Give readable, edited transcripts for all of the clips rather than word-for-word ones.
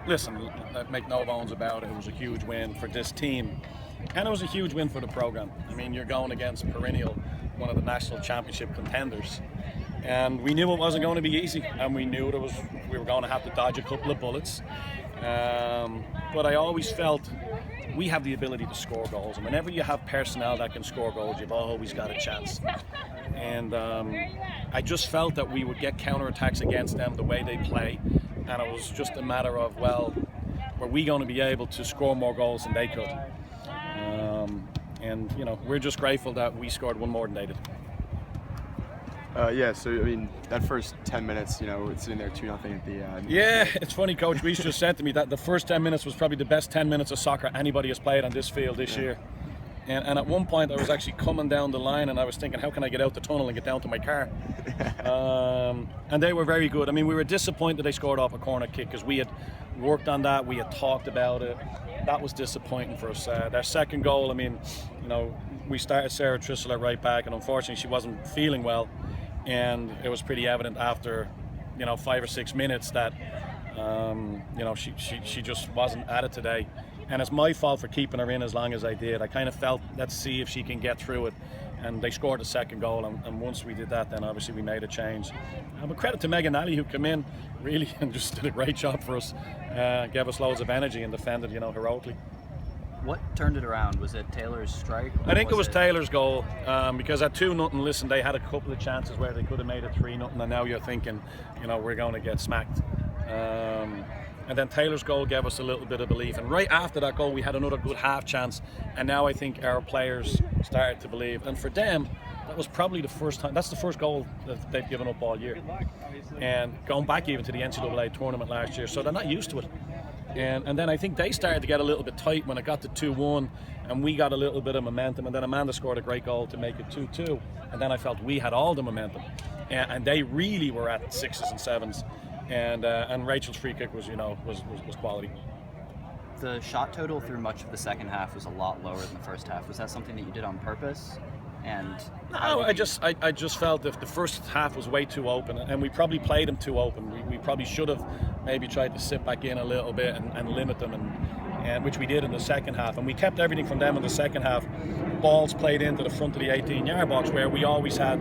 listen, make no bones about it, it was a huge win for this team, and it was a huge win for the program. I mean, you're going against perennial, one of the national championship contenders, and we knew it wasn't going to be easy, and we knew we were going to have to dodge a couple of bullets. But I always felt we have the ability to score goals, and whenever you have personnel that can score goals, you've always got a chance. And I just felt that we would get counterattacks against them the way they play, and it was just a matter of, well, were we going to be able to score more goals than they could? And we're just grateful that we scored one more than they did. Yeah, so I mean, that first 10 minutes, it's sitting there 2-0 at the end. Yeah, it's funny, Coach Reese just said to me that the first 10 minutes was probably the best 10 minutes of soccer anybody has played on this field this year. And at one point I was actually coming down the line and I was thinking, how can I get out the tunnel and get down to my car? And they were very good. I mean, we were disappointed they scored off a corner kick because we had worked on that, we had talked about it. That was disappointing for us. Their second goal, I mean, we started Sarah Trissel at right back, and unfortunately she wasn't feeling well. And it was pretty evident after, 5 or 6 minutes that, she just wasn't at it today. And it's my fault for keeping her in as long as I did. I kind of felt, let's see if she can get through it. And they scored the second goal, and once we did that, then obviously we made a change. But credit to Megan Alley, who came in really and just did a great job for us, gave us loads of energy and defended, heroically. What turned it around? Was it Taylor's strike? I think it was Taylor's goal, because at 2-0, listen, they had a couple of chances where they could have made it 3-0, and now you're thinking, we're going to get smacked. And then Taylor's goal gave us a little bit of belief, and right after that goal we had another good half chance, and now I think our players started to believe, and for them that was probably the first time, that's the first goal that they've given up all year, and going back even to the NCAA tournament last year, so they're not used to it. And then I think they started to get a little bit tight when it got to 2-1, and we got a little bit of momentum, and then Amanda scored a great goal to make it 2-2, and then I felt we had all the momentum, and they really were at 6s and 7s, and Rachel's free kick was was quality. The shot total through much of the second half was a lot lower than the first half. Was that something that you did on purpose? And no, I just felt that the first half was way too open, and we probably played them too open. We probably should have maybe tried to sit back in a little bit and limit them, and which we did in the second half. And we kept everything from them in the second half. Balls played into the front of the 18-yard box, where we always had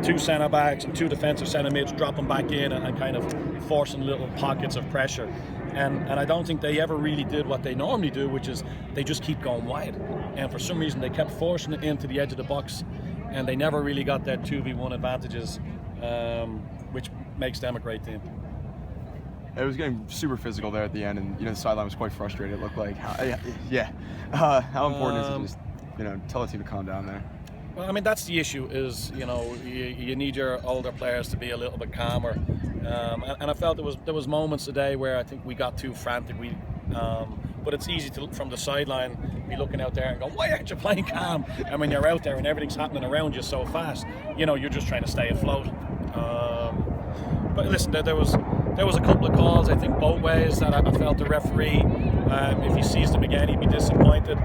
2 centre backs and 2 defensive centre mids dropping back in and kind of forcing little pockets of pressure. And I don't think they ever really did what they normally do, which is they just keep going wide. And for some reason they kept forcing it into the edge of the box, and they never really got their 2v1 advantages, which makes them a great team. It was getting super physical there at the end, and the sideline was quite frustrated. It looked like, how important is it just tell the team to calm down there? Well, I mean, that's the issue, is you need your older players to be a little bit calmer, and I felt there was moments today where I think we got too frantic. But it's easy to, from the sideline, be looking out there and go, why aren't you playing calm? And when you're out there and everything's happening around you so fast, you're just trying to stay afloat. But listen, there was a couple of calls, I think, both ways that I felt the referee, if he sees them again, he'd be disappointed.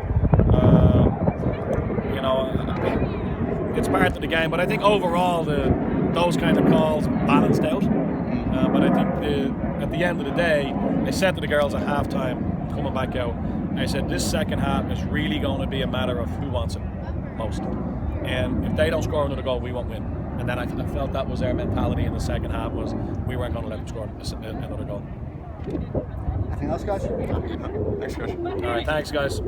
It's part of the game, but I think overall those kind of calls balanced out. But I think at the end of the day, I said to the girls at halftime, coming back out, I said this second half is really going to be a matter of who wants it most. And if they don't score another goal, we won't win. And then I felt that was their mentality in the second half, was we weren't going to let them score another goal. Anything else, guys? Next question. All right, thanks, guys.